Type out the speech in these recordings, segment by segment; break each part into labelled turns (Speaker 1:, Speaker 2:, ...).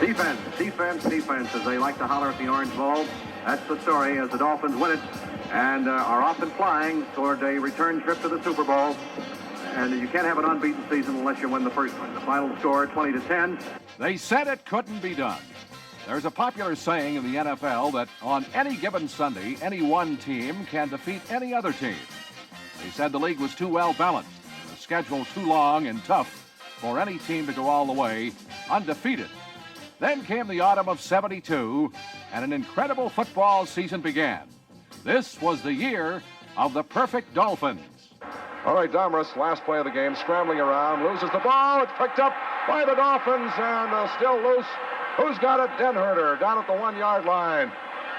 Speaker 1: Defense, defense, defense, as they like to holler at the Orange Bowl. That's the story as the Dolphins win it and are off and flying toward a return trip to the Super Bowl. And you can't have an unbeaten season unless you win the first one. The final score, 20-10.
Speaker 2: They said it couldn't be done. There's a popular saying in the NFL that on any given Sunday, any one team can defeat any other team. They said the league was too well balanced, and the schedule too long and tough for any team to go all the way undefeated. Then came the autumn of '72, and an incredible football season began. This was the year of the perfect Dolphins.
Speaker 3: All right, Domrus, last play of the game, scrambling around, loses the ball. It's picked up by the Dolphins, and still loose. Who's got it? Denherter down at the 1-yard line.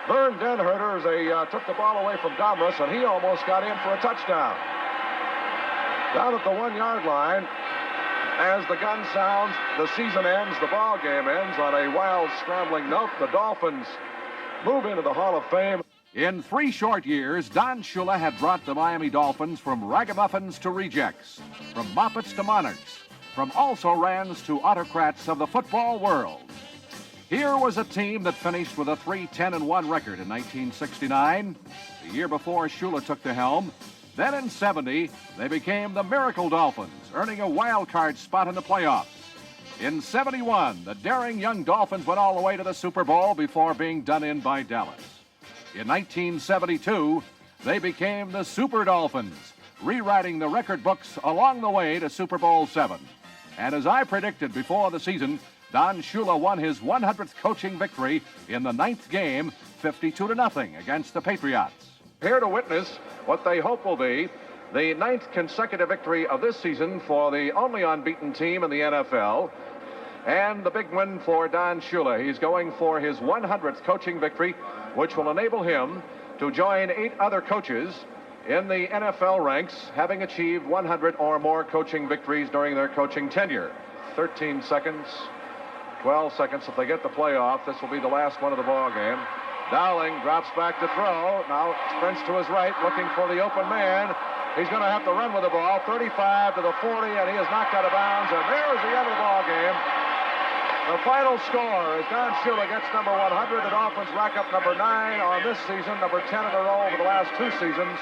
Speaker 3: Vern Denherter took the ball away from Domrus, and he almost got in for a touchdown. Down at the 1-yard line, as the gun sounds, the season ends, the ball game ends on a wild, scrambling note. The Dolphins move into the Hall of Fame.
Speaker 2: In 3 short years, Don Shula had brought the Miami Dolphins from ragamuffins to rejects, from Moppets to monarchs, from also-rans to autocrats of the football world. Here was a team that finished with a 3-10-1 record in 1969, the year before Shula took the helm. Then in '70, they became the Miracle Dolphins, earning a wild card spot in the playoffs. In '71, the daring young Dolphins went all the way to the Super Bowl before being done in by Dallas. In 1972, they became the Super Dolphins, rewriting the record books along the way to Super Bowl VII. And as I predicted before the season, Don Shula won his 100th coaching victory in the 9th game, 52-0 against the Patriots.
Speaker 3: Here to witness what they hope will be the 9th consecutive victory of this season for the only unbeaten team in the NFL, and the big win for Don Shula. He's going for his 100th coaching victory, which will enable him to join 8 other coaches in the NFL ranks, having achieved 100 or more coaching victories during their coaching tenure. 13 seconds, 12 seconds. If they get the playoff, this will be the last one of the ball game. Dowling drops back to throw. Now sprints to his right, looking for the open man. He's going to have to run with the ball. 35 to the 40, and he is knocked out of bounds. And there's the end of the ball game. The final score is Don Shula gets number 100. The Dolphins rack up number 9 on this season, number 10 in a row over the last 2 seasons.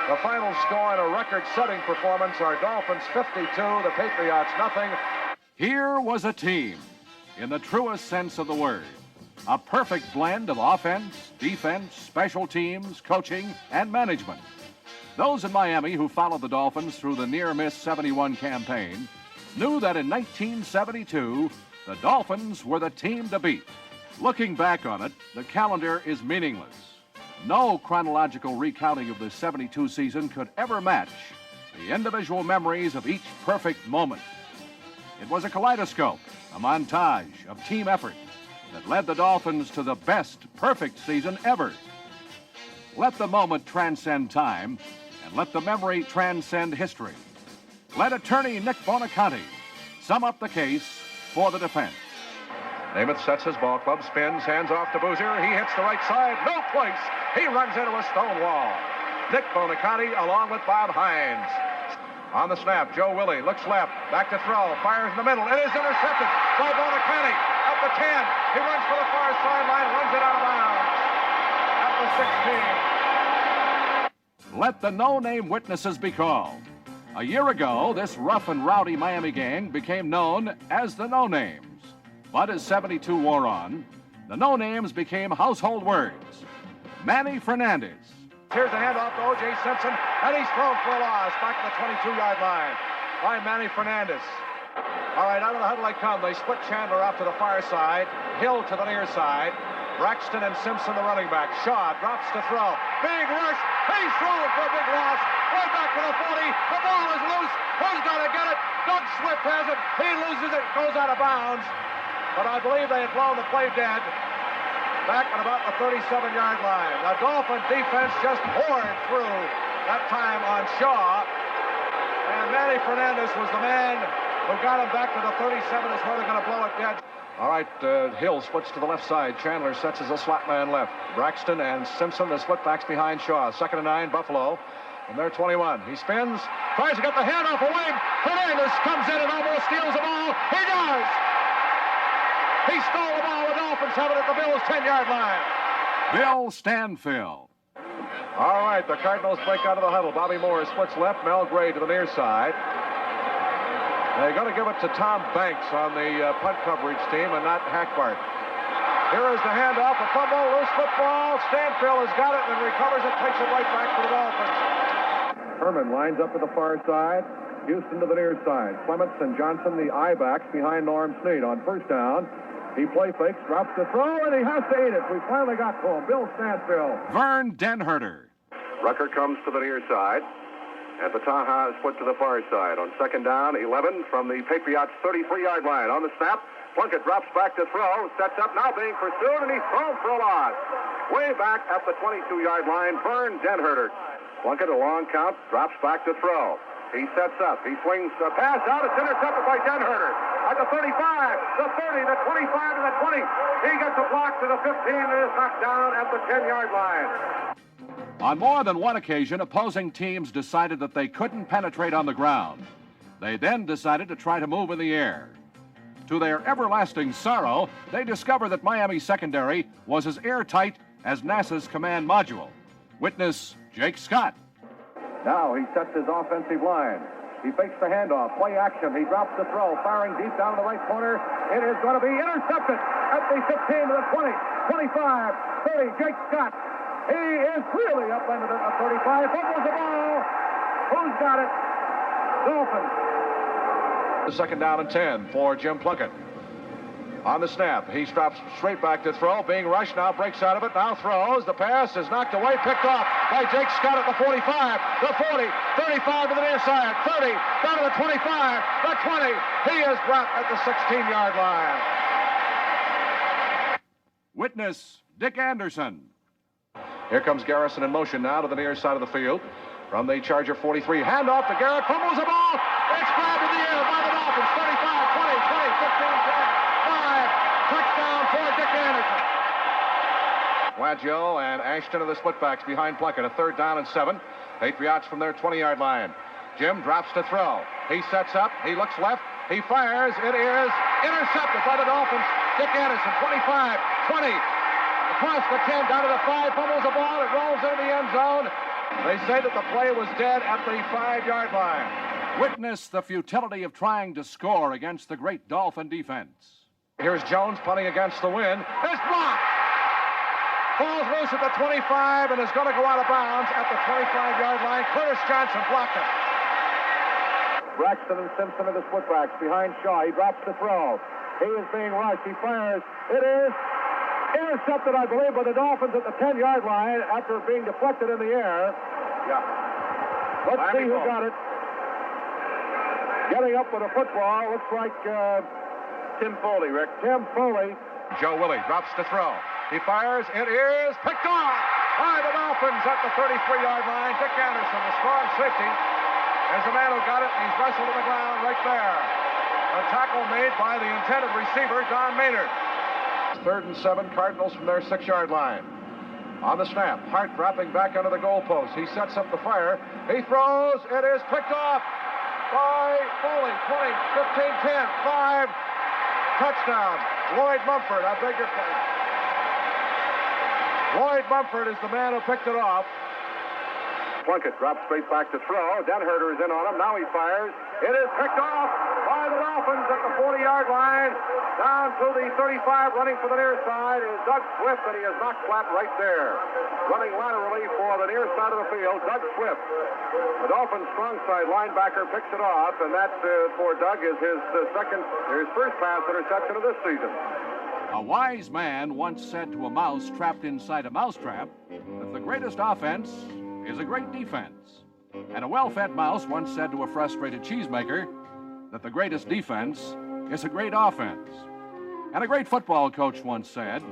Speaker 3: The final score in a record-setting performance are Dolphins 52, the Patriots nothing.
Speaker 2: Here was a team, in the truest sense of the word. A perfect blend of offense, defense, special teams, coaching, and management. Those in Miami who followed the Dolphins through the near-miss '71 campaign knew that in 1972, the Dolphins were the team to beat. Looking back on it, the calendar is meaningless. No chronological recounting of the '72 season could ever match the individual memories of each perfect moment. It was a kaleidoscope, a montage of team effort that led the Dolphins to the best perfect season ever. Let the moment transcend time, and let the memory transcend history. Let attorney Nick Bonaconte sum up the case for the defense.
Speaker 3: Namath sets his ball club, spins, hands off to Boozer. He hits the right side, no place. He runs into a stone wall. Nick Bonaconte along with Bob Hines. On the snap, Joe Willie looks left, back to throw, fires in the middle. It is intercepted by Bonaconte. Up the 10, he runs for the far sideline, runs it out of bounds. At the 16.
Speaker 2: Let the no-name witnesses be called. A year ago, this rough and rowdy Miami gang became known as the No-Names. But as '72 wore on, the No-Names became household words. Manny Fernandez.
Speaker 3: Here's the handoff to O.J. Simpson, and he's thrown for a loss back at the 22-yard line by Manny Fernandez. All right, out of the huddle they come. They split Chandler off to the far side, Hill to the near side. Braxton and Simpson, the running back. Shaw drops to throw. Big rush. He's thrown for a big loss. Right back to the 40. The ball is loose. Who's going to get it? Doug Swift has it. He loses it. Goes out of bounds. But I believe they had blown the play dead back at about the 37-yard line. The Dolphin defense just poured through that time on Shaw. And Manny Fernandez was the man who got him back to the 37 is where they're going to blow it dead. All right, Hill splits to the left side. Chandler sets as a slot man left. Braxton and Simpson, the split backs behind Shaw. 2nd and 9, Buffalo. And they're 21. He spins, tries to get the handoff away. Fernandez comes in and almost steals the ball. He does! He stole the ball. The Dolphins have it at the Bills' 10-yard line.
Speaker 2: Bill Stanfill.
Speaker 3: All right, the Cardinals break out of the huddle. Bobby Moore splits left, Mel Gray to the near side. They're going to give it to Tom Banks on the punt coverage team and not Hackbart. Here is the handoff, a fumble, loose football. Stanfill has got it and recovers it, takes it right back to the Dolphins.
Speaker 1: Herman lines up to the far side. Houston to the near side. Clements and Johnson, the I-backs behind Norm Snead on first down. He play fakes, drops the throw, and he has to eat it. We finally got to him. Bill Stanfill.
Speaker 2: Vern Denherter.
Speaker 1: Rucker comes to the near side. And Bataha is put to the far side. On second down, 11 from the Patriots' 33-yard line. On the snap, Plunkett drops back to throw, sets up, now being pursued, and he's thrown for a loss. Way back at the 22-yard line, Vern Denherter. Plunkett, a long count, drops back to throw. He sets up. He swings a pass out. It's intercepted by Denherter. At the 35, the 30, the 25, and the 20. He gets a block to the 15 and is knocked down at the 10-yard line.
Speaker 2: On more than one occasion, opposing teams decided that they couldn't penetrate on the ground. They then decided to try to move in the air. To their everlasting sorrow, they discovered that Miami's secondary was as airtight as NASA's command module. Witness Jake Scott.
Speaker 1: Now he sets his offensive line. He fakes the handoff. Play action. He drops the throw. Firing deep down in the right corner. It is going to be intercepted at the 15 to the 20, 25, 30. Jake Scott. He is really up under the 35. Fumbles the ball. Who's got it? Dolphins.
Speaker 3: The second down and 10 for Jim Plunkett. On the snap, he drops straight back to throw. Being rushed now, breaks out of it. Now throws. The pass is knocked away, picked off by Jake Scott at the 45, the 40, 35 to the near side, 30, down to the 25, the 20. He is brought at the 16-yard line.
Speaker 2: Witness Dick Anderson.
Speaker 3: Here comes Garrison in motion now to the near side of the field. From the Charger 43, handoff to Garrett, fumbles the ball. It's grabbed in the air by the Dolphins. 35, 20, 20, 15, 10. Touchdown for Dick Anderson. Waggio and Ashton are the splitbacks behind Plunkett. A third down and 7. Patriots from their 20-yard line. Jim drops to throw. He sets up. He looks left. He fires. It is intercepted by the Dolphins. Dick Anderson, 25, 20. Across the 10, down to the 5. Fumbles the ball. It rolls into the end zone. They say that the play was dead at the 5-yard line.
Speaker 2: Witness the futility of trying to score against the great Dolphin defense.
Speaker 3: Here's Jones punting against the wind. It's blocked. Falls loose at the 25 and is going to go out of bounds at the 25-yard line. Curtis Johnson blocked it.
Speaker 1: Braxton and Simpson are the splitbacks behind Shaw. He drops the throw. He is being rushed. He fires. It is intercepted, I believe, by the Dolphins at the 10-yard line after being deflected in the air. Yeah. Let's see who got it. Getting up with a football. Looks like Tim Foley, Rick. Tim Foley.
Speaker 3: Joe Willie drops to throw. He fires. It is picked off by the Dolphins at the 33-yard line. Dick Anderson, the strong safety, is the man who got it. He's wrestled to the ground right there. A tackle made by the intended receiver, Don Maynard. Third and 7, Cardinals from their 6-yard line. On the snap, Hart dropping back under the goalpost. He sets up the fire. He throws. It is picked off by Foley. 20, 15, 10, 5. Touchdown. Lloyd Mumford, I beg your pardon. Lloyd Mumford is the man who picked it off.
Speaker 1: Plunkett drops straight back to throw. Denherter is in on him. Now he fires. It is picked off by the Dolphins at the 40-yard line. Down to the 35, running for the near side is Doug Swift, and he is knocked flat right there. Running laterally for the near side of the field, Doug Swift. The Dolphins' strong side linebacker picks it off, and that for Doug is his first pass interception of this season.
Speaker 2: A wise man once said to a mouse trapped inside a mousetrap that the greatest offense is a great defense. And a well-fed mouse once said to a frustrated cheesemaker that the greatest defense is a great offense. And a great football coach once said,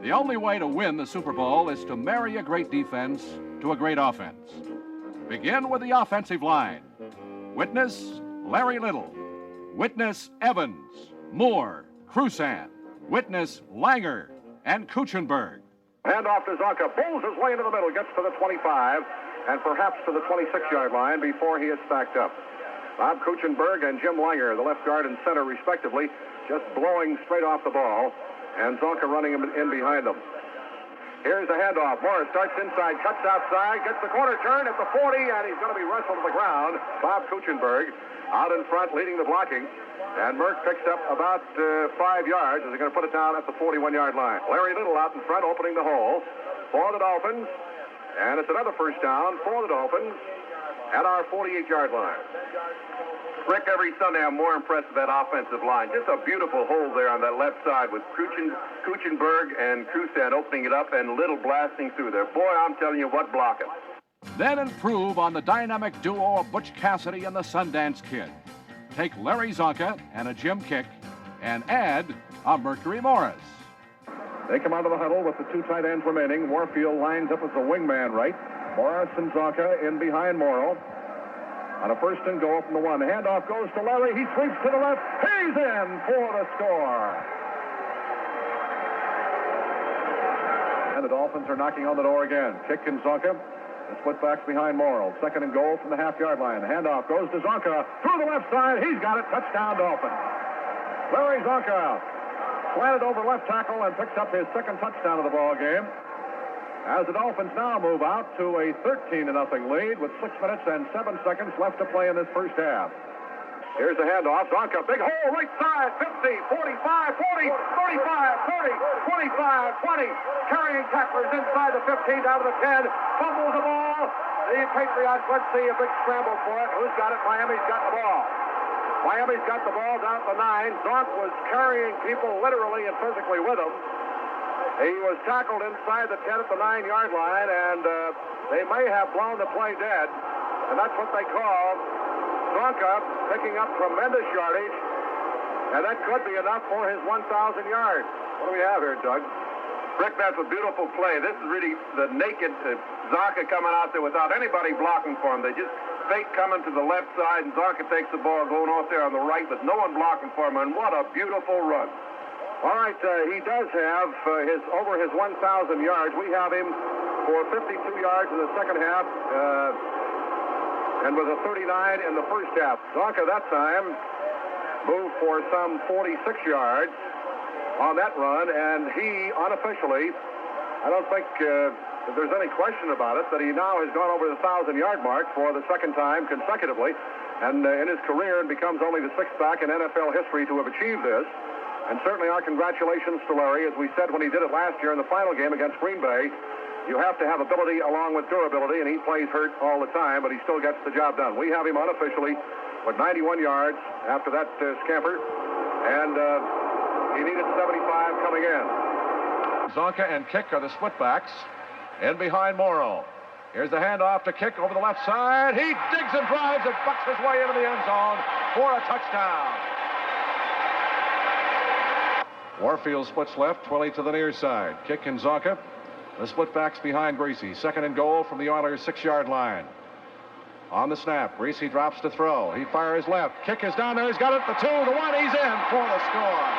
Speaker 2: the only way to win the Super Bowl is to marry a great defense to a great offense. Begin with the offensive line. Witness Larry Little. Witness Evans, Moore, Crusan. Witness Langer and Kuchenberg.
Speaker 1: Handoff to Zonka. Pulls his way into the middle. Gets to the 25 and perhaps to the 26-yard line before he is stacked up. Bob Kuchenberg and Jim Langer, the left guard and center, respectively, just blowing straight off the ball, and Zonka running in behind them. Here's the handoff. Morris starts inside, cuts outside, gets the corner turn at the 40, and he's going to be wrestled to the ground. Bob Kuchenberg out in front, leading the blocking. And Merck picks up about 5 yards as they're going to put it down at the 41-yard line. Larry Little out in front, opening the hole for the Dolphins. And it's another first down for the Dolphins at our 48-yard line.
Speaker 4: Rick, every Sunday I'm more impressed with that offensive line. Just a beautiful hole there on that left side with Kuchenberg and Kusan opening it up and Little blasting through there. Boy, I'm telling you, what blocking.
Speaker 2: Then improve on the dynamic duo of Butch Cassidy and the Sundance Kid. Take Larry Zonka and a Jim Kick and add a Mercury Morris.
Speaker 3: They come out of the huddle with the 2 tight ends remaining. Warfield lines up as the wingman right. Morris and Zonka in behind Morrow. On a first and goal from the 1. The handoff goes to Larry. He sweeps to the left. He's in for the score. And the Dolphins are knocking on the door again. Kick and Zonka. The split backs behind Morrow. Second and goal from the half-yard line. The handoff goes to Zonka. Through the left side. He's got it. Touchdown, Dolphins. Larry Zonka slanted over left tackle and picks up his second touchdown of the ball game. As the Dolphins now move out to a 13-0 lead with 6 minutes and 7 seconds left to play in this first half.
Speaker 1: Here's the handoff. Zonka, big hole, right side, 50, 45, 40, 35, 30, 25, 20. Carrying tacklers inside the 15, down to the 10. Fumbles the ball. The Patriots, let's see a big scramble for it. Who's got it? Miami's got the ball. Miami's got the ball down at the 9. Zonk was carrying people literally and physically with him. He was tackled inside the 10 at the 9-yard line, and they may have blown the play dead, and that's what they called. Zonka picking up tremendous yardage, and that could be enough for his 1,000 yards. What do we have here, Doug?
Speaker 4: Rick, that's a beautiful play. This is really the naked Zonka coming out there without anybody blocking for him. They just fake coming to the left side, and Zonka takes the ball going off there on the right with no one blocking for him, and what a beautiful run.
Speaker 1: All right, he does have over his 1,000 yards. We have him for 52 yards in the second half and with a 39 in the first half. Zonka that time moved for some 46 yards on that run, and he unofficially, I don't think that there's any question about it, that he now has gone over the 1,000-yard mark for the second time consecutively, and in his career, and becomes only the 6th back in NFL history to have achieved this. And certainly our congratulations to Larry. As we said when he did it last year in the final game against Green Bay, you have to have ability along with durability, and he plays hurt all the time, but he still gets the job done. We have him unofficially with 91 yards after that scamper, and he needed 75 coming in.
Speaker 3: Zonka and Kick are the splitbacks. In behind Morrow. Here's the handoff to Kick over the left side. He digs and drives and bucks his way into the end zone for a touchdown. Warfield splits left, Twilly to the near side. Kick and Zonka. The split backs behind Greasy. Second and goal from the Oilers' 6-yard line. On the snap, Greasy drops to throw. He fires left. Kick is down there. He's got it. The 2, the 1. He's in for the score.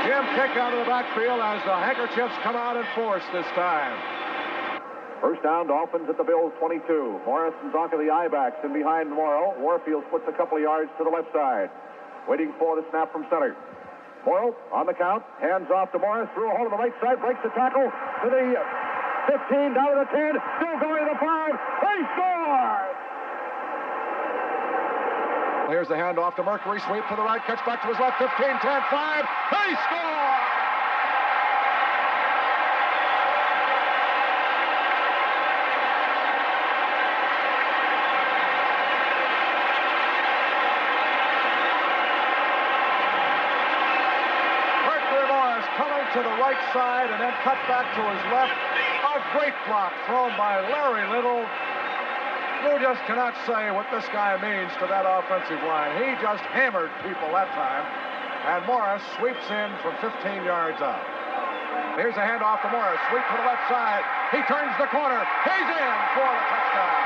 Speaker 3: Jim Kick out of the backfield as the handkerchiefs come out in force this time.
Speaker 1: First down, Dolphins at the Bills' 22. Morris and Zonka, the I-backs, in behind Morrow. Warfield splits a couple of yards to the left side, waiting for the snap from center. Morrow on the count, hands off to Morris, through a hole to the right side, breaks the tackle to the 15, down to the 10, still going to the 5. He scores!
Speaker 3: Here's the handoff to Mercury, sweep to the right, cuts back to his left, 15, 10, 5. He scores! To the right side and then cut back to his left. A great block thrown by Larry Little. You just cannot say what this guy means to that offensive line. He just hammered people that time. And Morris sweeps in from 15 yards out. Here's a handoff to Morris. Sweep to the left side. He turns the corner. He's in for the touchdown.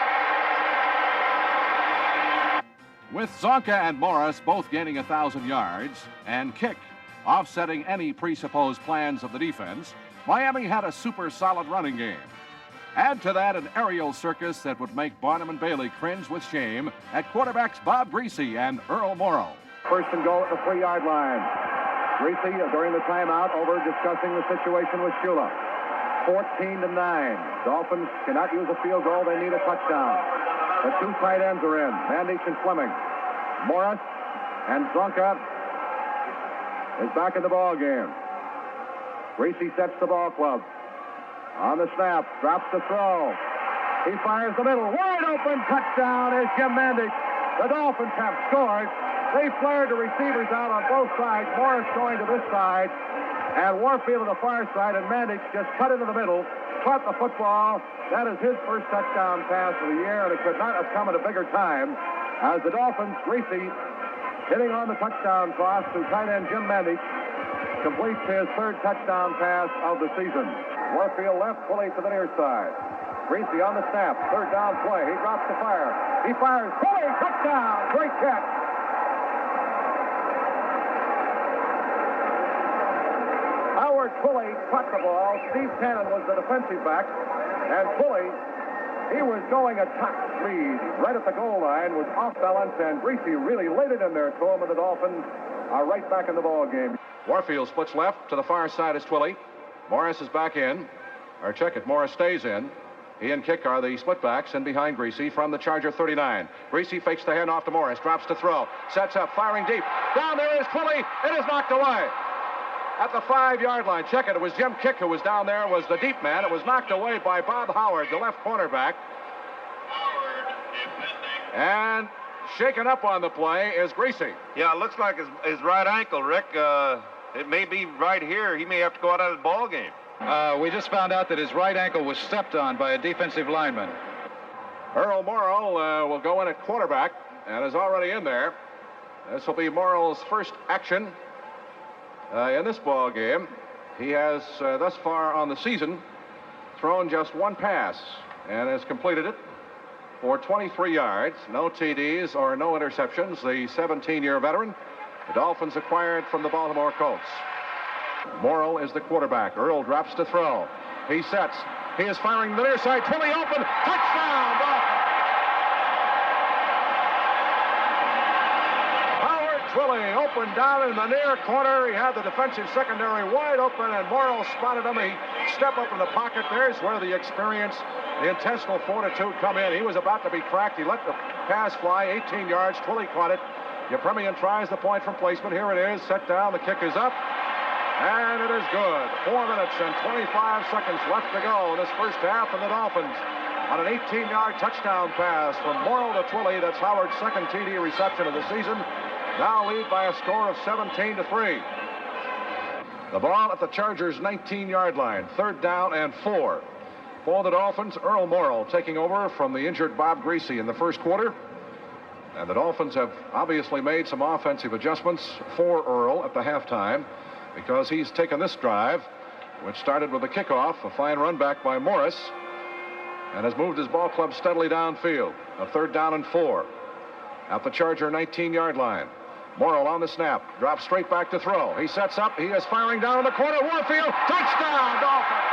Speaker 2: With Zonka and Morris both gaining 1,000 yards and Kick offsetting any presupposed plans of the defense, Miami had a super solid running game. Add to that an aerial circus that would make Barnum and Bailey cringe with shame at quarterbacks Bob Greasy and Earl Morrow.
Speaker 1: First and goal at the 3-yard line. Greasy, during the timeout, over discussing the situation with Shula. 14-9. Dolphins cannot use a field goal. They need a touchdown. The two tight ends are in, Mandich and Fleming. Morris and Zonka is back in the ball game. Greasy sets the ball club. On the snap, drops the throw. He fires the middle. Wide open touchdown is Jim Mandich. The Dolphins have scored. They flared the receivers out on both sides. Morris going to this side, and Warfield to the far side, and Mandich just cut into the middle, caught the football. That is his first touchdown pass of the year, and it could not have come at a bigger time as the Dolphins, Greasy, hitting on the touchdown toss to tight end Jim Mandich, completes his third touchdown pass of the season. Warfield left, Pulley to the near side. Greasy on the snap, third down play. He drops the fire. He fires. Pulley, touchdown! Great catch. Howard Pulley caught the ball. Steve Tannen was the defensive back. And Pulley, he was going at top speed right at the goal line, was off balance, and Greasy really laid it in there to him, and the Dolphins are right back in the ball game.
Speaker 3: Warfield splits left. To the far side is Twilley. Morris is back in. Or check it. Morris stays in. He and Kick are the split backs, and behind Greasy from the Charger 39. Greasy fakes the handoff to Morris. Drops to throw. Sets up. Firing deep. Down there is Twilley. It is knocked away. At the 5-yard line. Check it. It was Jim Kick who was down there. Was the deep man. It was knocked away by Bob Howard, the left cornerback. And shaken up on the play is Greasy.
Speaker 4: Yeah, it looks like his right ankle, Rick. It may be right here. He may have to go out of the ball game.
Speaker 5: We just found out that his right ankle was stepped on by a defensive lineman.
Speaker 3: Earl Morrow will go in at quarterback and is already in there. This will be Morrow's first action in this ball game. He has thus far on the season thrown just one pass and has completed it for 23 yards. No TDs or no interceptions. The 17-year veteran the Dolphins acquired from the Baltimore Colts. Morrow is the quarterback. Earl drops to throw. He sets. He is firing the near side. Twilley open. Touchdown, Dolphins! Howard Twilley open down in the near corner. He had the defensive secondary wide open, and Morrow spotted him. He stepped up in the pocket. There's where the experience, the intestinal fortitude come in. He was about to be cracked. He let the pass fly 18 yards. Twilley caught it. Yepremian tries the point from placement. Here it is. Set down. The kick is up. And it is good. 4 minutes and 25 seconds left to go in this first half, and the Dolphins on an 18-yard touchdown pass from Morrow to Twilley. That's Howard's second TD reception of the season. Now lead by a score of 17-3. The ball at the Chargers' 19-yard line. Third down and 4. For the Dolphins, Earl Morrow taking over from the injured Bob Greasy in the first quarter. And the Dolphins have obviously made some offensive adjustments for Earl at the halftime, because he's taken this drive, which started with a kickoff, a fine run back by Morris, and has moved his ball club steadily downfield. A third down and 4 at the Charger 19-yard line. Morrow on the snap, drops straight back to throw. He sets up. He is firing down in the corner. Warfield, touchdown, Dolphins!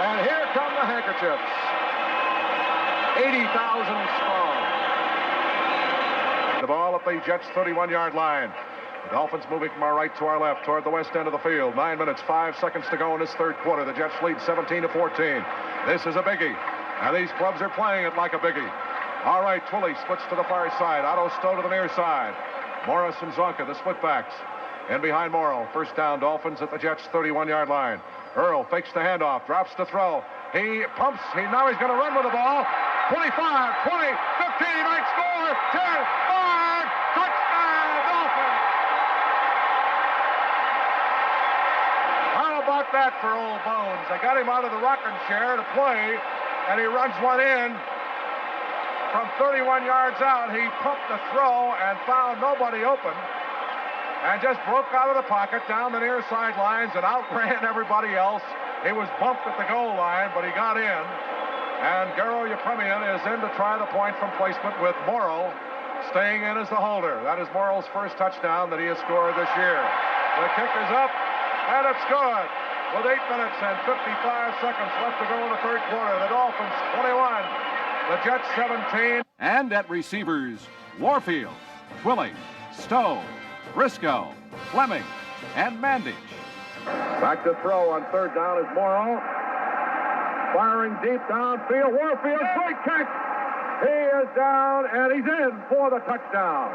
Speaker 3: And here come the handkerchiefs. 80,000 strong. The ball at the Jets' 31-yard line. The Dolphins moving from our right to our left toward the west end of the field. 9 minutes, 5 seconds to go in this third quarter. The Jets lead 17-14. This is a biggie. And these clubs are playing it like a biggie. All right, Twilley splits to the far side. Otto Stowe to the near side. Morris and Zonka, the split backs. In behind Morrow. First down, Dolphins at the Jets' 31-yard line. Earl fakes the handoff, drops to throw. He pumps. Now he's going to run with the ball. 25, 20, 15, he might score. 10, 5, touchdown, Dolphins! How about that for old Bones? They got him out of the rocking chair to play, and he runs one in. From 31 yards out, he pumped the throw and found nobody open, and just broke out of the pocket down the near sidelines and outran everybody else. He was bumped at the goal line, but he got in. And Garo Yepremian is in to try the point from placement, with Morrow staying in as the holder. That is Morrow's first touchdown that he has scored this year. The kick is up, and it's good. With 8 minutes and 55 seconds left to go in the third quarter, the Dolphins 21, the Jets 17.
Speaker 2: And at receivers, Warfield, Twilly, Stowe, Briscoe, Fleming, and Mandich.
Speaker 1: Back to throw on third down is Morrow. Firing deep downfield. Warfield, great catch. He is down, and he's in for the touchdown.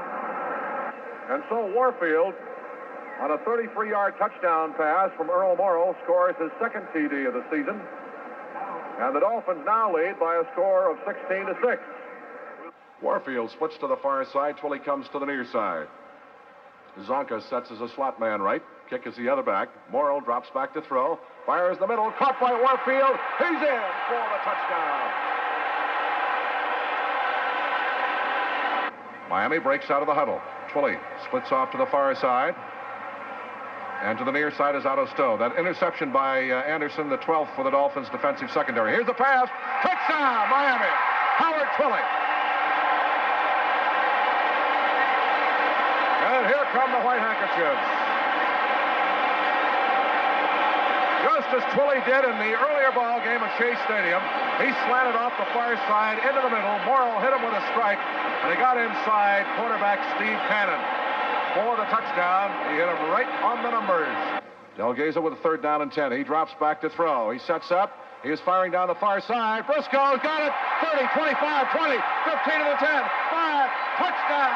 Speaker 1: And so Warfield, on a 33-yard touchdown pass from Earl Morrow, scores his second TD of the season. And the Dolphins now lead by a score of 16-6.
Speaker 3: Warfield splits to the far side. Twilly comes to the near side. Zonka sets as a slot man right. Kick is the other back. Morrow drops back to throw. Fires the middle. Caught by Warfield. He's in for the touchdown. Miami breaks out of the huddle. Twilly splits off to the far side. And to the near side is Otto Stowe. That interception by Anderson, the 12th for the Dolphins defensive secondary. Here's the pass. Touchdown, Miami. Howard Twilly. And here come the White Handkerchiefs. Just as Twilly did in the earlier ball game at Shea Stadium, he slanted off the far side into the middle. Morrow hit him with a strike, and he got inside quarterback Steve Cannon for the touchdown. He hit him right on the numbers. Delgado with a third down and 10. He drops back to throw. He sets up. He is firing down the far side. Briscoe's got it. 30, 25, 20, 15 to the 10. 5. Touchdown.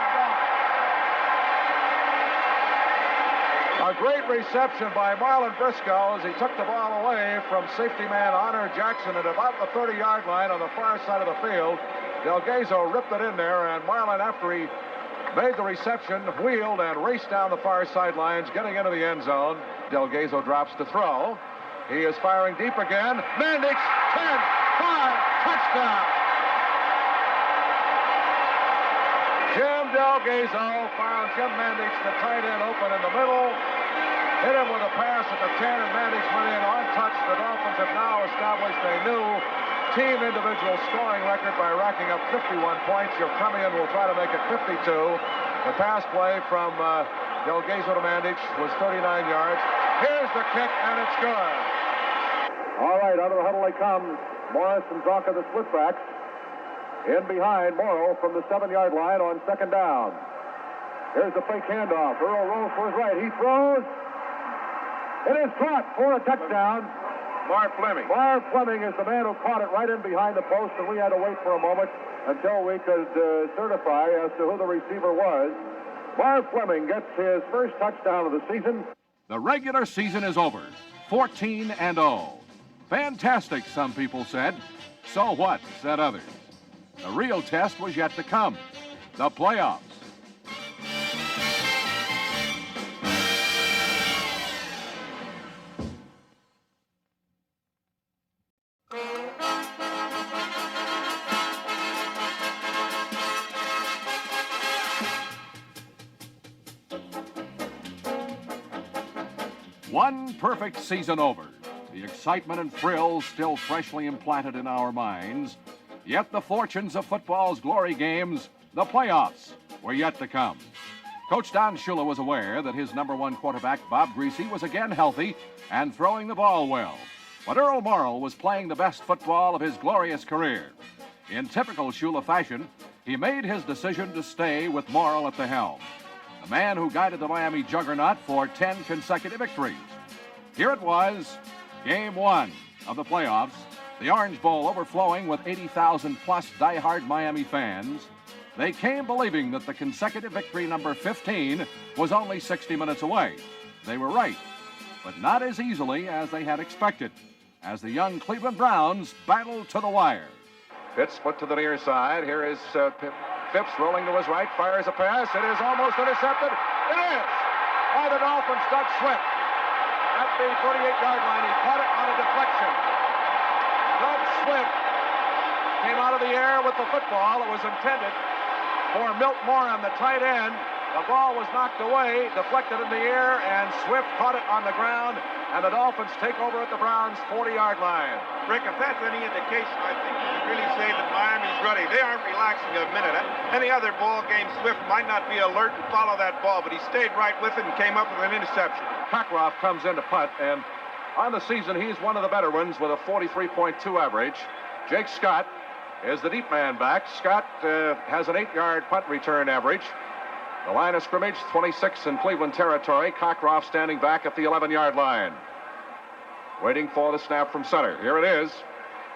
Speaker 3: A great reception by Marlon Briscoe as he took the ball away from safety man Honor Jackson at about the 30-yard line on the far side of the field. Delgado ripped it in there, and Marlon, after he made the reception, wheeled and raced down the far sidelines, getting into the end zone. Delgado drops to throw. He is firing deep again. Mandich, 10, 5, touchdown. Jim Delgado found Jim Mandich, the tight end, open in the middle. Hit him with a pass at the 10, and Mandich went in untouched. The Dolphins have now established a new team individual scoring record by racking up 51 points. Your Premian will try to make it 52. The pass play from Delgado to Mandich was 39 yards. Here's the kick, and it's good.
Speaker 1: All right, out of the huddle they come. Morris and Zonka, the splitbacks. In behind Morrow from the 7-yard line on second down. Here's the fake handoff. Earl rolls for his right. He throws. It is caught for a touchdown.
Speaker 4: Marv Fleming.
Speaker 1: Marv Fleming is the man who caught it right in behind the post, and we had to wait for a moment until we could certify as to who the receiver was. Marv Fleming gets his first touchdown of the season.
Speaker 2: The regular season is over. 14-0. Fantastic, some people said. So what, said others. The real test was yet to come. The playoffs. One perfect season over. The excitement and thrill still freshly implanted in our minds. Yet the fortunes of football's glory games, the playoffs, were yet to come. Coach Don Shula was aware that his number one quarterback, Bob Greasy, was again healthy and throwing the ball well. But Earl Morrow was playing the best football of his glorious career. In typical Shula fashion, he made his decision to stay with Morrow at the helm. The man who guided the Miami juggernaut for 10 consecutive victories. Here it was, Game 1 of the playoffs. The Orange Bowl overflowing with 80,000-plus die-hard Miami fans. They came believing that the consecutive victory number 15 was only 60 minutes away. They were right, but not as easily as they had expected, as the young Cleveland Browns battled to the wire.
Speaker 3: Pitts split to the near side. Here is Phipps rolling to his right, fires a pass. It is almost intercepted. It is! By the Dolphins, Doug Swift. At the 38-yard line, he caught it on a deflection. Doug Swift came out of the air with the football. It was intended for Milt Moran, the tight end, The ball was knocked away, deflected in the air, and Swift caught it on the ground, and the Dolphins take over at the Browns' 40-yard line.
Speaker 4: Rick, if that's any indication, I think you can really say that Miami's ready. They aren't relaxing a minute. Any other ball game, Swift might not be alert and follow that ball, but he stayed right with it and came up with an interception.
Speaker 3: Cockcroft comes in to punt, and on the season, he's one of the better ones with a 43.2 average. Jake Scott is the deep man back. Scott has an 8-yard punt return average. The line of scrimmage, 26 in Cleveland territory. Cockcroft standing back at the 11-yard line. Waiting for the snap from center. Here it is.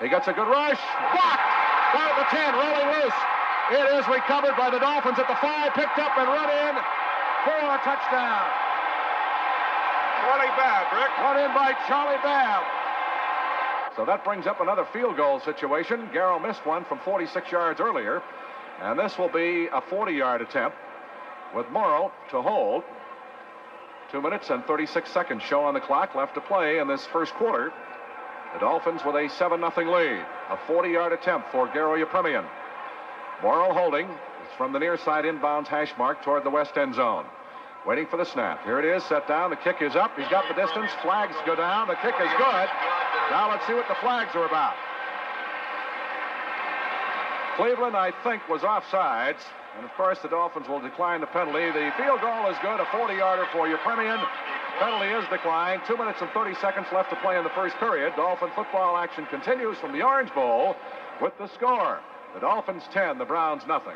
Speaker 3: He gets a good rush. Blocked! Down at the 10, rolling loose. It is recovered by the Dolphins at the 5, picked up and run in for a touchdown.
Speaker 4: Charlie Babb, Rick.
Speaker 3: Run in by Charlie Babb. So that brings up another field goal situation. Garrow missed one from 46 yards earlier. And this will be a 40-yard attempt with Morrow to hold. 2 minutes and 36 seconds show on the clock left to play in this first quarter. The Dolphins with a 7-0 lead. A 40-yard attempt for Garo Yepremian. Morrow holding. It's from the near side inbounds hash mark toward the west end zone. Waiting for the snap. Here it is, set down. The kick is up. He's got the distance. Flags go down. The kick is good. Now let's see what the flags are about. Cleveland, I think, was offsides. And, of course, the Dolphins will decline the penalty. The field goal is good, a 40-yarder for Yepremian. Penalty is declined. 2 minutes and 30 seconds left to play in the first period. Dolphin football action continues from the Orange Bowl with the score. The Dolphins 10, the Browns nothing.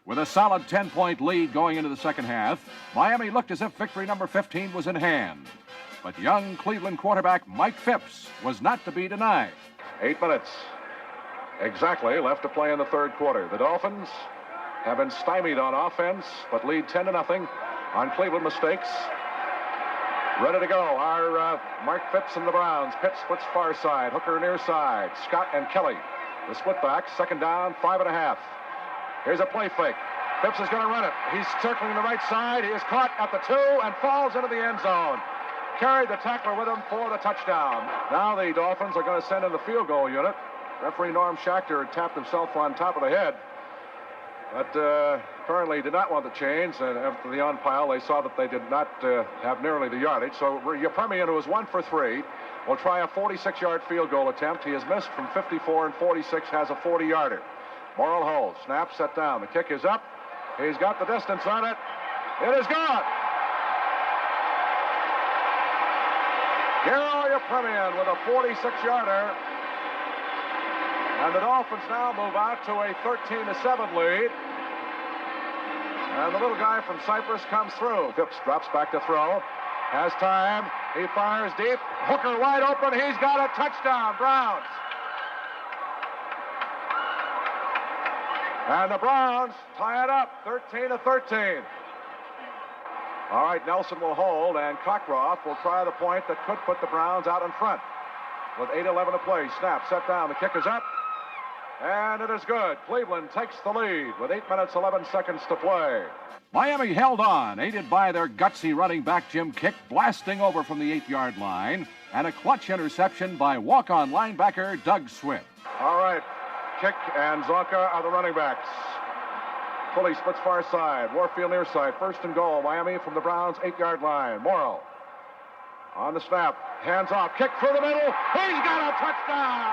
Speaker 2: With a solid 10-point lead going into the second half, Miami looked as if victory number 15 was in hand. But young Cleveland quarterback Mike Phipps was not to be denied.
Speaker 3: 8 minutes exactly left to play in the third quarter. The Dolphins have been stymied on offense, but lead 10-0 on Cleveland mistakes. Ready to go are Mark Phipps and the Browns. Pitts splits far side, Hooker near side. Scott and Kelly, the split back. Second down, 5.5. Here's a play fake. Phipps is going to run it. He's circling the right side. He is caught at the 2 and falls into the end zone. Carried the tackler with him for the touchdown. Now the Dolphins are going to send in the field goal unit. Referee Norm Schachter had tapped himself on top of the head, but apparently did not want the change. And after the on-pile, they saw that they did not have nearly the yardage. So Yepremian, who is 1 for 3, will try a 46-yard field goal attempt. He has missed from 54 and 46, has a 40-yarder. Morrill holds. Snap, set down. The kick is up. He's got the distance on it. It is gone. Garo Yepremian with a 46-yarder. And the Dolphins now move out to a 13-7 lead. And the little guy from Cyprus comes through. Phipps drops back to throw. Has time. He fires deep. Hooker wide open. He's got a touchdown. Browns. And the Browns tie it up, 13-13. All right, Nelson will hold, and Cockcroft will try the point that could put the Browns out in front. With 8:11 to play, snap, set down, the kick is up, and it is good. Cleveland takes the lead with 8 minutes, 11 seconds to play.
Speaker 2: Miami held on, aided by their gutsy running back Jim Kick, blasting over from the 8-yard line, and a clutch interception by walk-on linebacker Doug Swift.
Speaker 3: All right. Kick and Zonka are the running backs. Pulley splits far side. Warfield near side. First and goal. Miami from the Browns' 8-yard line. Morrow on the snap. Hands off. Kick through the middle. He's got a touchdown.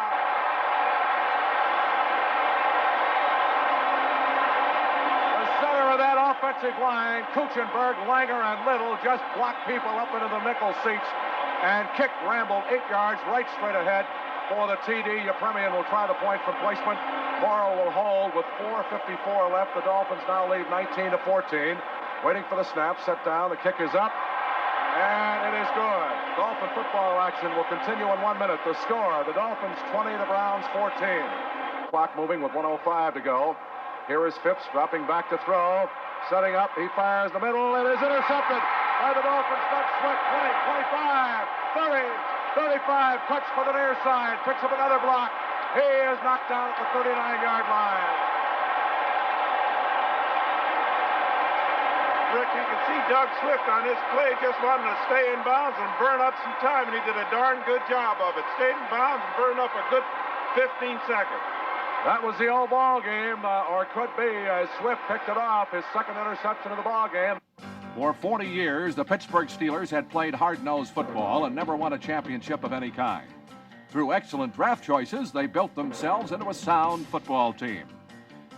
Speaker 3: The center of that offensive line, Kuchenberg, Langer, and Little just blocked people up into the nickel seats. And Kick rambled 8 yards right straight ahead. For the TD, Yepremian will try the point from placement. Morrow will hold with 4:54 left. The Dolphins now lead 19-14. Waiting for the snap, set down. The kick is up, and it is good. Dolphin football action will continue in 1 minute. The score: the Dolphins 20, the Browns 14. Clock moving with 1:05 to go. Here is Phipps dropping back to throw, setting up. He fires the middle. It is intercepted by the Dolphins. Doug Swift, 20, 25, 30. 35, touch for the near side, picks up another block. He is knocked down at the 39-yard line.
Speaker 4: Rick, you can see Doug Swift on this play just wanting to stay in bounds and burn up some time, and he did a darn good job of it. Stayed in bounds and burned up a good 15 seconds.
Speaker 3: That was the old ball game, or could be, as Swift picked it off, his second interception of the ball game.
Speaker 2: For 40 years, the Pittsburgh Steelers had played hard-nosed football and never won a championship of any kind. Through excellent draft choices, they built themselves into a sound football team.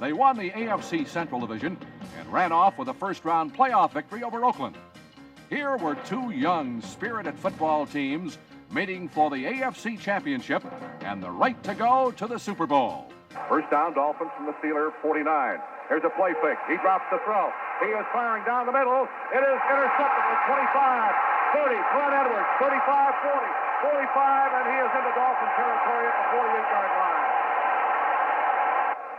Speaker 2: They won the AFC Central Division and ran off with a first-round playoff victory over Oakland. Here were two young, spirited football teams meeting for the AFC Championship and the right to go to the Super Bowl.
Speaker 1: First down, Dolphins from the Steeler 49. Here's a play fake. He drops the throw. He is firing down the middle. It is intercepted at 25, 30. Glenn Edwards, 35, 40, 45, and he is into Dolphin territory at the 48-yard line.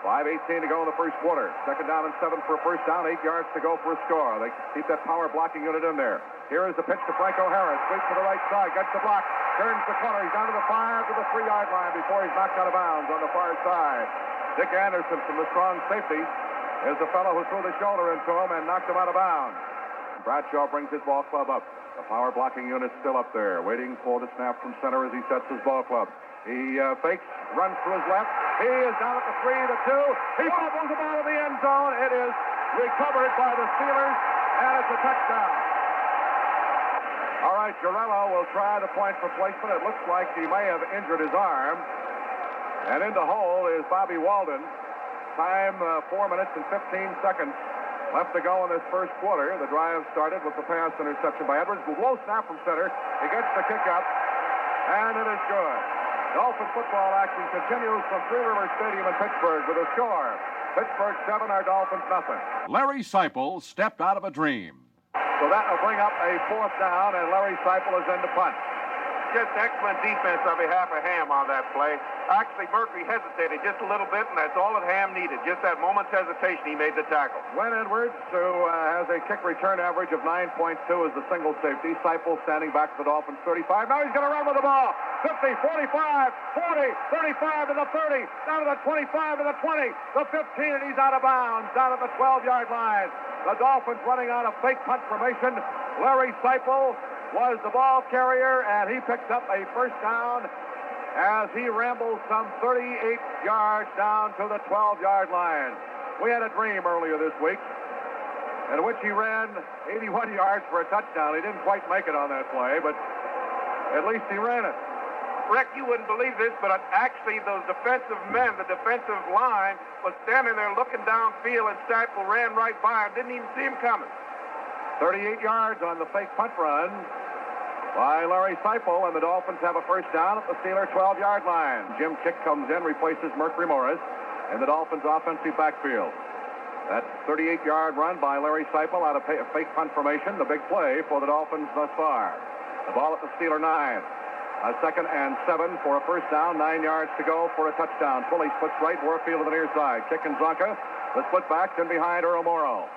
Speaker 1: 5:18 to go in the first quarter. Second down and 7 for a first down. 8 yards to go for a score. They keep that power blocking unit in there. Here is the pitch to Franco Harris. Sweeps to the right side. Gets the block. Turns the corner. He's down to the 5 to the 3-yard line before he's knocked out of bounds on the far side. Dick Anderson from the strong safety is the fellow who threw the shoulder into him and knocked him out of bounds. Bradshaw brings his ball club up. The power blocking unit still up there, waiting for the snap from center as he sets his ball club. He fakes, runs to his left. He is down at the 3, the 2. He bobbles him out of the end zone. It is recovered by the Steelers, and it's a touchdown. All right, Jarrello will try the point for placement. It looks like he may have injured his arm. And in the hole is Bobby Walden. Time 4 minutes and 15 seconds left to go in this first quarter. The drive started with the pass interception by Edwards. Low snap from center. He gets the kick up, and it is good. Dolphin football action continues from Three Rivers Stadium in Pittsburgh with a score. Pittsburgh 7, our Dolphins nothing.
Speaker 2: Larry Seipel stepped out of a dream.
Speaker 1: So that will bring up a fourth down, and Larry Seipel is in to punt.
Speaker 4: Just excellent defense on behalf of Ham on that play. Actually, Murphy hesitated just a little bit, and that's all that Ham needed. Just that moment's hesitation, he made the tackle.
Speaker 1: Glenn Edwards, who has a kick return average of 9.2, is the single safety. Seipel standing back to the Dolphins 35. Now he's going to run with the ball. 50, 45, 40, 35 to the 30, down to the 25 to the 20, the 15, and he's out of bounds, down at the 12-yard line. The Dolphins running on a fake punt formation. Larry Seipel was the ball carrier, and he picked up a first down as he rambled some 38 yards down to the 12-yard line. We had a dream earlier this week in which he ran 81 yards for a touchdown. He didn't quite make it on that play, but at least he ran it.
Speaker 4: Rick, you wouldn't believe this, but actually those defensive men, the defensive line, was standing there looking downfield, and Seipel ran right by him, didn't even see him coming.
Speaker 1: 38 yards on the fake punt run by Larry Seipel, and the Dolphins have a first down at the Steeler 12-yard line. Jim Kick comes in, replaces Mercury Morris in the Dolphins' offensive backfield. That 38-yard run by Larry Seipel out of fake punt formation, the big play for the Dolphins thus far. The ball at the Steeler 9. A second and 7 for a first down, 9 yards to go for a touchdown. Pulley splits right, Warfield to the near side. Kick and Zonka, the split backs in behind Earl Morrow.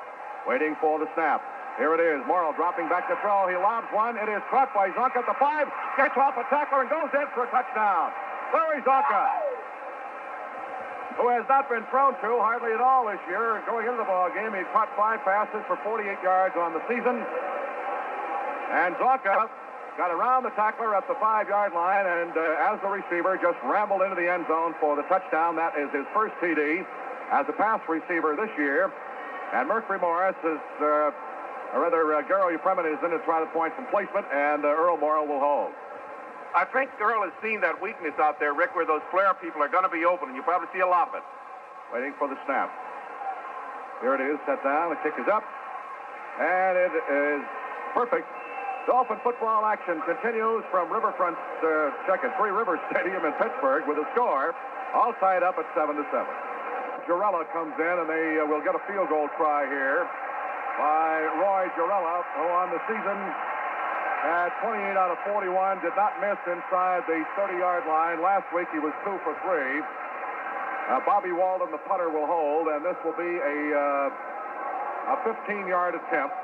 Speaker 1: Waiting for the snap. Here it is. Morrow dropping back to throw. He lobs one. It is caught by Zonka at the 5. Gets off a tackler and goes in for a touchdown. Larry Zonka, who has not been thrown to hardly at all this year. Going into the ball game, he caught 5 passes for 48 yards on the season. And Zonka got around the tackler at the 5-yard line, and as the receiver, just rambled into the end zone for the touchdown. That is his first TD as a pass receiver this year. And Mercury Morris is... Garo Upremin is in to try the point from placement, and Earl Morrow will hold.
Speaker 4: I think Earl has seen that weakness out there, Rick, where those flare people are going to be open, and you probably see a lot of it.
Speaker 1: Waiting for the snap. Here it is, set down, the kick is up, and it is perfect. Dolphin football action continues from Riverfront, Three Rivers Stadium in Pittsburgh with a score all tied up at 7-7. Jarrella comes in, and they will get a field goal try here by Roy Jarrella, who on the season had 28 out of 41, did not miss inside the 30-yard line. Last week he was 2 for 3. Bobby Walden, the punter, will hold, and this will be a 15-yard attempt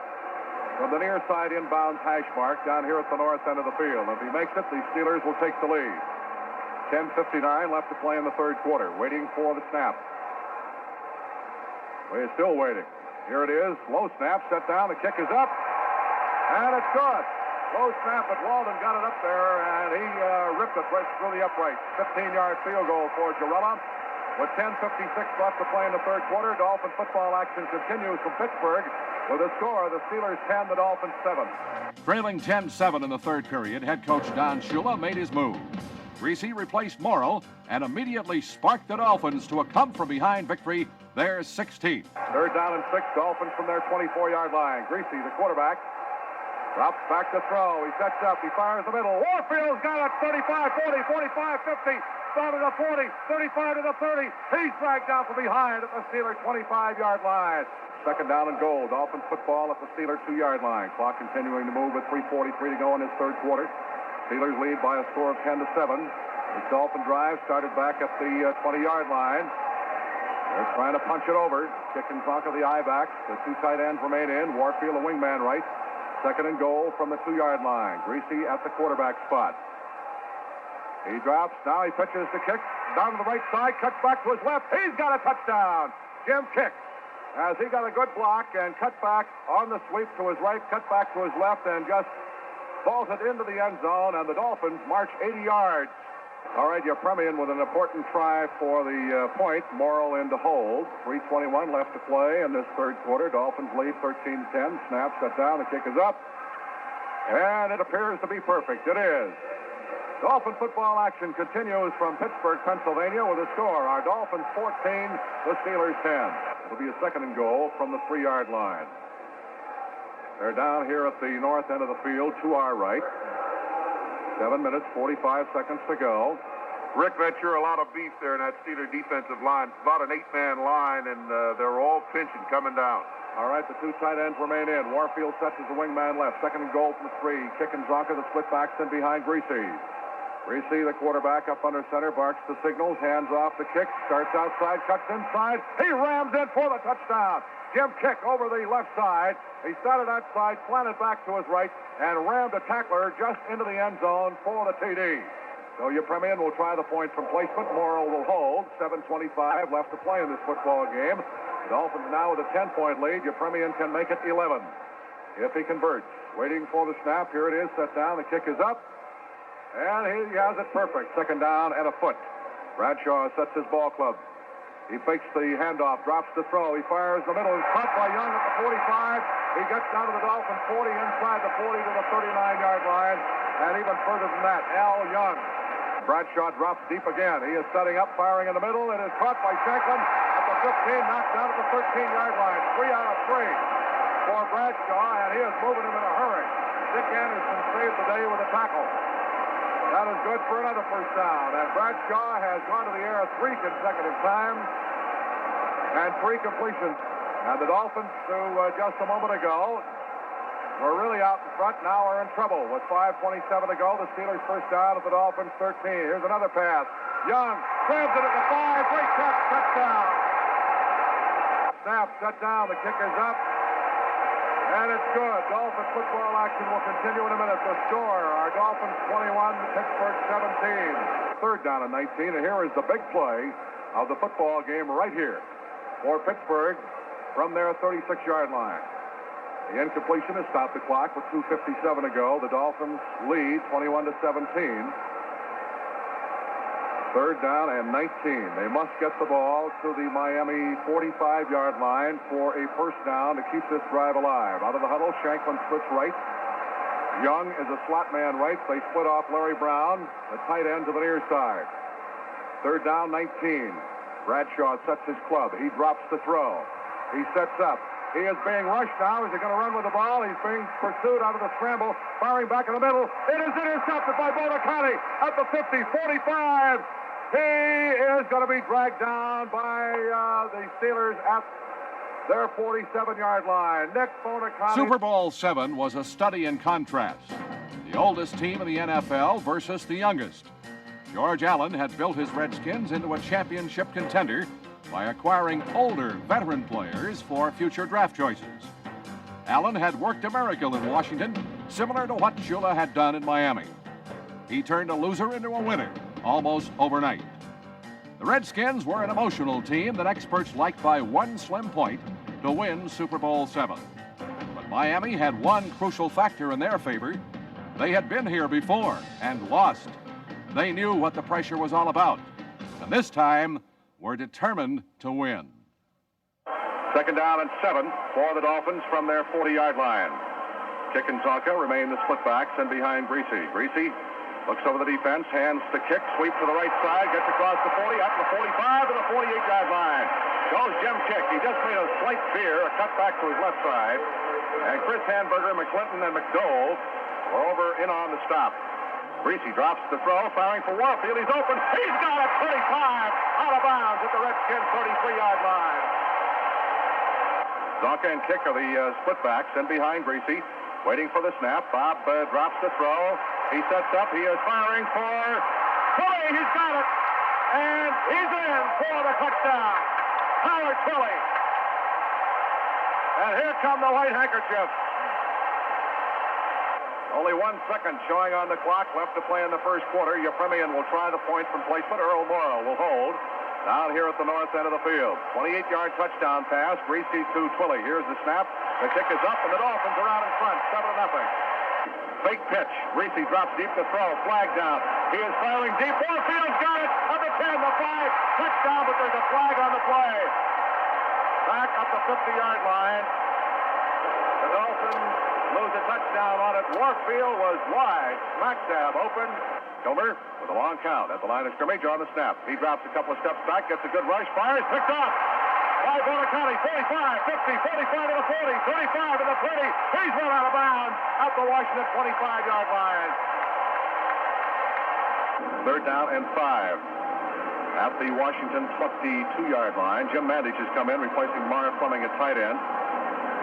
Speaker 1: from the near side inbounds hash mark down here at the north end of the field. If he makes it, the Steelers will take the lead. 10:59 left to play in the third quarter. Waiting for the snap. We're still waiting. Here it is. Low snap, set down. The kick is up. And it's good. Low snap, but Walden got it up there, and he ripped it right through the upright. 15-yard field goal for Jarrella.
Speaker 3: With 10:56 left to play in the third quarter, Dolphin football action continues from Pittsburgh with a score of the Steelers 10, the Dolphins 7.
Speaker 2: Trailing 10-7 in the third period, head coach Don Shula made his move. Greasy replaced Morrill and immediately sparked the Dolphins to a come-from-behind victory, their 16th.
Speaker 3: Third down and 6, Dolphins from their 24-yard line. Greasy, the quarterback, drops back to throw. He sets up. He fires the middle. Warfield's got it. 35, 40, 45, 50. Down to the 40, 35 to the 30. He's dragged down from behind at the Steeler 25-yard line. Second down and goal. Dolphins football at the Steeler 2-yard line. Clock continuing to move with 3:43 to go in this third quarter. Steelers lead by a score of 10-7. The Dolphin drive started back at the 20-yard line. They're trying to punch it over. Kick and Zonka the I-back. The two tight ends remain in. Warfield, a wingman right. Second and goal from the 2-yard line. Greasy at the quarterback spot. He drops. Now he pitches the kick. Down to the right side. Cuts back to his left. He's got a touchdown. Jim Kick. As he got a good block and cut back on the sweep to his right, cut back to his left, and just vaulted into the end zone, and the Dolphins march 80 yards. All right, you're Premian with an important try for the point. Morrill in to hold. 3:21 left to play in this third quarter. Dolphins lead 13-10. Snap set down. The kick is up. And it appears to be perfect. It is. Dolphin football action continues from Pittsburgh, Pennsylvania with a score. Our Dolphins 14, the Steelers 10. It'll be a second and goal from the 3-yard line. They're down here at the north end of the field to our right. 7 minutes, 45 seconds to go.
Speaker 4: Rick, that's sure a lot of beef there in that Steeler defensive line. About an 8-man line, and they're all pinching coming down.
Speaker 3: All right, the two tight ends remain in. Warfield sets as the wingman left. Second and goal from the 3. Kick and Zonka, the split backs in behind Greasy. Greasy, the quarterback, up under center, barks the signals, hands off the kick, starts outside, cuts inside. He rams in for the touchdown. Jim Kick over the left side. He started outside, slanted back to his right, and rammed a tackler just into the end zone for the TD. So your Premian will try the point from placement. Morrill will hold. 7:25 left to play in this football game. The Dolphins now with a 10-point lead. Your Premian can make it 11 if he converts. Waiting for the snap. Here it is, set down. The kick is up. And he has it perfect. Second down and a foot. Bradshaw sets his ball club. He fakes the handoff, drops the throw. He fires the middle. He's caught by Young at the 45. He gets down to the Dolphins 40, inside the 40 to the 39-yard line. And even further than that, Al Young. Bradshaw drops deep again. He is setting up, firing in the middle. It is caught by Shanklin at the 15, knocked down at the 13-yard line. 3 out of 3 for Bradshaw, and he is moving him in a hurry. Dick Anderson saved the day with a tackle. That is good for another first down. And Bradshaw has gone to the air 3 consecutive times and 3 completions. And the Dolphins, who just a moment ago were really out in front, now are in trouble. With 5:27 to go, the Steelers first down at the Dolphins 13. Here's another pass. Young grabs it at the 5. Great catch, touchdown. Snap, set down. The kick is up. And it's good. Dolphin football action will continue in a minute. The score, our Dolphins 21, Pittsburgh 17. Third down and 19, and here is the big play of the football game right here for Pittsburgh from their 36-yard line. The incompletion has stopped the clock with 2:57 to go. The Dolphins lead 21-17. Third down and 19. They must get the ball to the Miami 45-yard line for a first down to keep this drive alive. Out of the huddle, Shanklin splits right. Young is a slot man right. They split off Larry Brown, the tight end to the near side. Third down, 19. Bradshaw sets his club. He drops the throw. He sets up. He is being rushed now. Is he going to run with the ball? He's being pursued out of the scramble. Firing back in the middle. It is intercepted by Bonacani at the 50, 45. He is going to be dragged down by the Steelers at their 47-yard line. Nick Bonacani.
Speaker 2: Super Bowl VII was a study in contrast. The oldest team in the NFL versus the youngest. George Allen had built his Redskins into a championship contender by acquiring older veteran players for future draft choices. Allen had worked a miracle in Washington, similar to what Shula had done in Miami. He turned a loser into a winner almost overnight. The Redskins were an emotional team that experts liked by one slim point to win Super Bowl VII. But Miami had one crucial factor in their favor. They had been here before and lost. They knew what the pressure was all about. And this time, were determined to win.
Speaker 3: Second down and 7 for the Dolphins from their 40-yard line. Kick and Zonka remain the split-backs and behind Greasy. Greasy looks over the defense, hands to Kick, sweeps to the right side, gets across the 40, up to the 45 to the 48-yard line. Goes Jim Kick. He just made a slight veer, a cut back to his left side. And Chris Hanburger, McClinton, and McDole were over in on the stop. Greasy drops the throw, firing for Warfield. He's open. He's got it. 35 out of bounds at the Redskins' 33-yard line. Zonka and Kick are the split-backs, and behind Greasy, waiting for the snap. Bob drops the throw. He sets up. He is firing for Tilley. He's got it. And he's in for the touchdown. Howard Tilley. And here come the white handkerchiefs. Only 1 second showing on the clock left to play in the first quarter. Yepremian will try the point from placement. Earl Morrow will hold. Down here at the north end of the field. 28-yard touchdown pass. Greasy to Twilley. Here's the snap. The kick is up, and the Dolphins are out in front. 7-0. Fake pitch. Greasy drops deep to throw. Flag down. He is firing deep. Warfield's got it. Up the 10, the 5. Touchdown, but there's a flag on the play. Back up the 50-yard line. The Dolphins lose a touchdown on it. Warfield was wide. Smack dab open. Kilmer with a long count at the line of scrimmage on the snap. He drops a couple of steps back, gets a good rush, fires, picked off. 5 Boulder County, 45, 50, 45 to the 40, 35 to the 30. He's run out of bounds at the Washington 25-yard line. Third down and 5. At the Washington 22-yard line, Jim Mandich has come in, replacing Marv Fleming at tight end.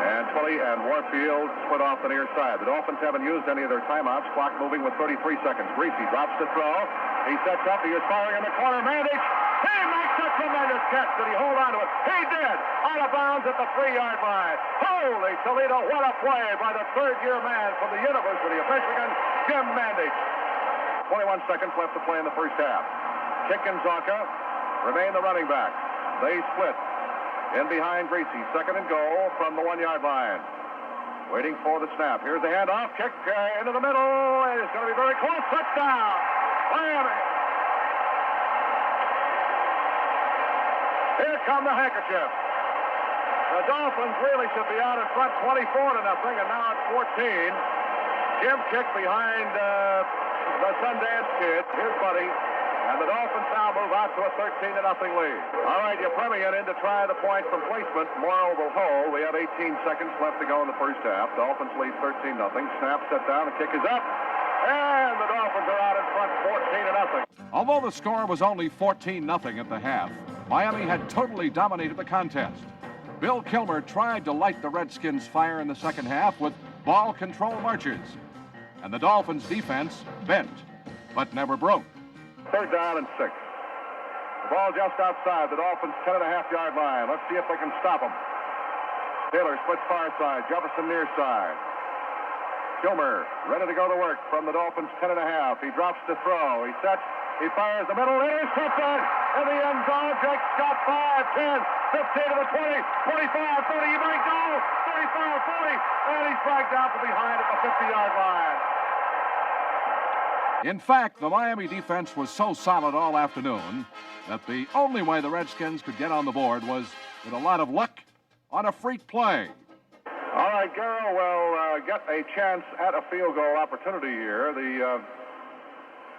Speaker 3: And Twilley and Warfield split off the near side. The Dolphins haven't used any of their timeouts. Clock moving with 33 seconds. Greasy drops the throw. He sets up. He is firing in the corner. Mandich. He makes a tremendous catch. Did he hold on to it? He did. Out of bounds at the 3-yard line. Holy Toledo, what a play by the third-year man from the University of Michigan, Jim Mandich. 21 seconds left to play in the first half. Kick and Zonka remain the running backs. They split. In behind Greasy, second and goal from the 1-yard line. Waiting for the snap. Here's the handoff. Kick into the middle. It's going to be very close. Touchdown. Miami. Here come the handkerchiefs. The Dolphins really should be out in front 24-0, and now it's 14. Jim Kick behind the Sundance Kid. Here's Buddy. And the Dolphins now move out to a 13-0 lead. All right, Yepremian in to try the point from placement. Morrow will hold. We have 18 seconds left to go in the first half. Dolphins lead 13-0. Snap set down. The kick is up. And the Dolphins are out in front 14-0.
Speaker 2: Although the score was only 14-0 at the half, Miami had totally dominated the contest. Bill Kilmer tried to light the Redskins' fire in the second half with ball control marches. And the Dolphins' defense bent, but never broke.
Speaker 3: Third down and 6. The ball just outside the Dolphins' 10.5-yard line. Let's see if they can stop them. Taylor splits far side. Jefferson near side. Kilmer ready to go to work from the Dolphins' 10.5. He drops to throw. He sets. He fires the middle. Intercepted in the end zone. Jake Scott 5, 10, 15 to the 20, 25, 30. He might go. 35, 40. And he's dragged down from behind at the 50-yard line.
Speaker 2: In fact, the Miami defense was so solid all afternoon that the only way the Redskins could get on the board was with a lot of luck on a freak play.
Speaker 3: All right, Garrow will get a chance at a field goal opportunity here. The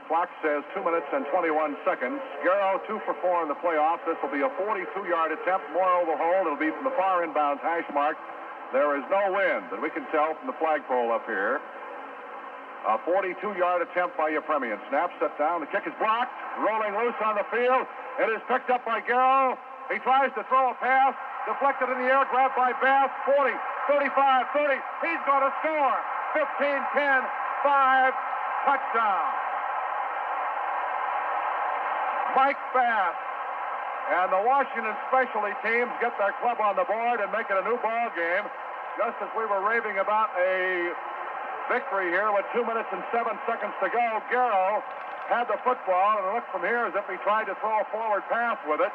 Speaker 3: clock says 2 minutes and 21 seconds. Garrow 2 for 4 in the playoffs. This will be a 42-yard attempt. Morrow will hold. It'll be from the far inbounds hash mark. There is no wind that we can tell from the flagpole up here. A 42-yard attempt by Yepremian. Snap, set down. The kick is blocked. Rolling loose on the field. It is picked up by Garrow. He tries to throw a pass. Deflected in the air. Grabbed by Bass. 40, 35, 30. He's going to score. 15, 10, 5. Touchdown. Mike Bass. And the Washington specialty teams get their club on the board and make it a new ball game. Just as we were raving about a victory here with 2 minutes and 7 seconds to go, Garrow had the football, and it looked from here as if he tried to throw a forward pass with it.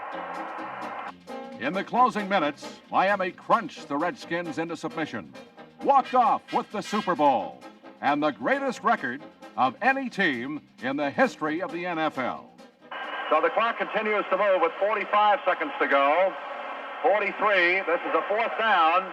Speaker 2: In the closing minutes, Miami crunched the Redskins into submission, walked off with the Super Bowl, and the greatest record of any team in the history of the NFL.
Speaker 3: So the clock continues to move with 45 seconds to go. 43. This is a fourth down.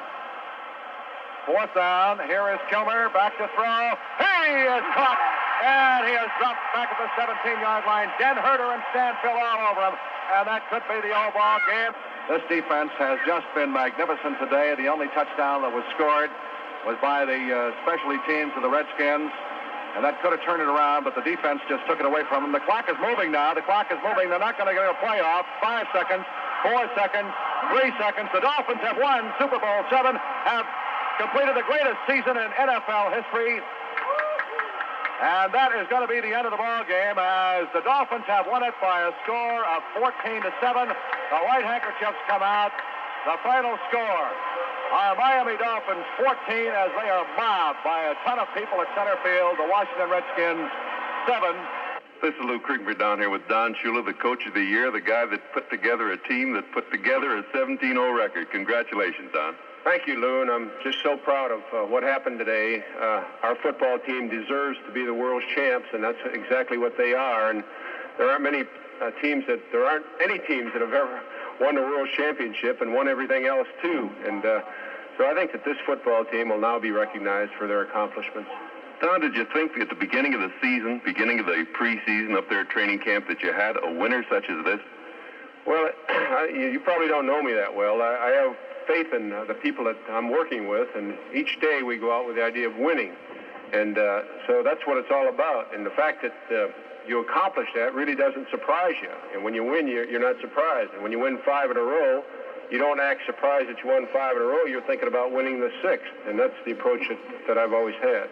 Speaker 3: Fourth down. Here is Kilmer back to throw. He is caught, and he is dropped back at the 17-yard line. Den Herder and Stanfill all over him, and that could be the all-ball game. This defense has just been magnificent today. The only touchdown that was scored was by the specialty teams of the Redskins, and that could have turned it around, but the defense just took it away from them. The clock is moving now. The clock is moving. They're not going to get a playoff. 5 seconds, 4 seconds, 3 seconds. The Dolphins have won Super Bowl VII, have completed the greatest season in NFL history. And that is going to be the end of the ball game as the Dolphins have won it by a score of 14-7. The white handkerchiefs come out. The final score are Miami Dolphins 14 as they are mobbed by a ton of people at center field. The Washington Redskins 7.
Speaker 6: This is Lou Krieger down here with Don Shula, the coach of the year, the guy that put together a team that put together a 17-0 record. Congratulations, Don.
Speaker 4: Thank you, Lou, and I'm just so proud of what happened today. Our football team deserves to be the world's champs, and that's exactly what they are. And there aren't any teams that have ever won the world championship and won everything else too. And so I think that this football team will now be recognized for their accomplishments.
Speaker 6: Don, did you think at the beginning of the season, beginning of the preseason up there at training camp, that you had a winner such as this?
Speaker 4: Well, you probably don't know me that well. I have faith in the people that I'm working with, and each day we go out with the idea of winning. And so that's what it's all about. And the fact that you accomplish that really doesn't surprise you. And when you win, you're not surprised. And when you win 5 in a row, you don't act surprised that you won 5 in a row. You're thinking about winning the 6th. And that's the approach that I've always had.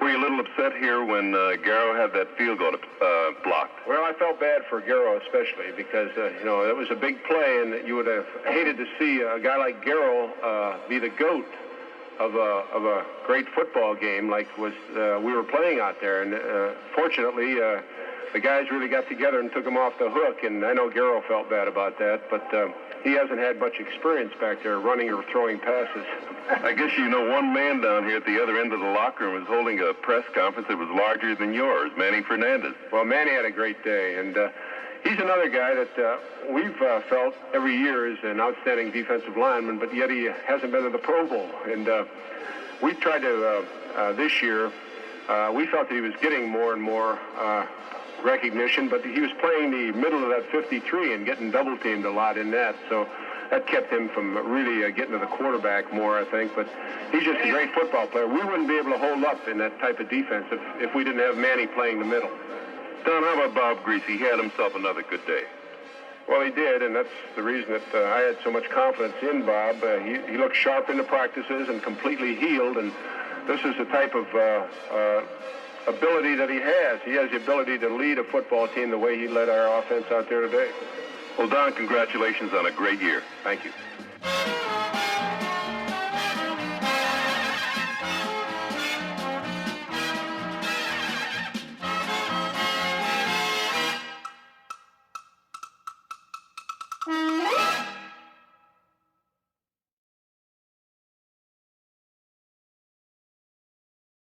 Speaker 6: Were you a little upset here when Garrow had that field goal blocked?
Speaker 4: Well, I felt bad for Garrow especially because, it was a big play, and you would have hated to see a guy like Garrow be the GOAT of a great football game like we were playing out there. And fortunately, the guys really got together and took him off the hook, and I know Garrow felt bad about that, but he hasn't had much experience back there running or throwing passes.
Speaker 6: I guess one man down here at the other end of the locker room is holding a press conference that was larger than yours, Manny Fernandez.
Speaker 4: Well, Manny had a great day, and he's another guy that we've felt every year is an outstanding defensive lineman, but yet he hasn't been to the Pro Bowl. And we tried to, this year, we felt that he was getting more and more recognition, but he was playing the middle of that 53 and getting double-teamed a lot in that, so that kept him from really getting to the quarterback more, I think. But he's just a great football player. We wouldn't be able to hold up in that type of defense if we didn't have Manny playing the middle.
Speaker 6: Don, how about Bob Greasy? He had himself another good day.
Speaker 4: Well, he did, and that's the reason that I had so much confidence in Bob. He looked sharp in the practices and completely healed, and this is the type of ability that he has. He has the ability to lead a football team the way he led our offense out there today.
Speaker 6: Well, Don, congratulations on a great year.
Speaker 4: Thank you.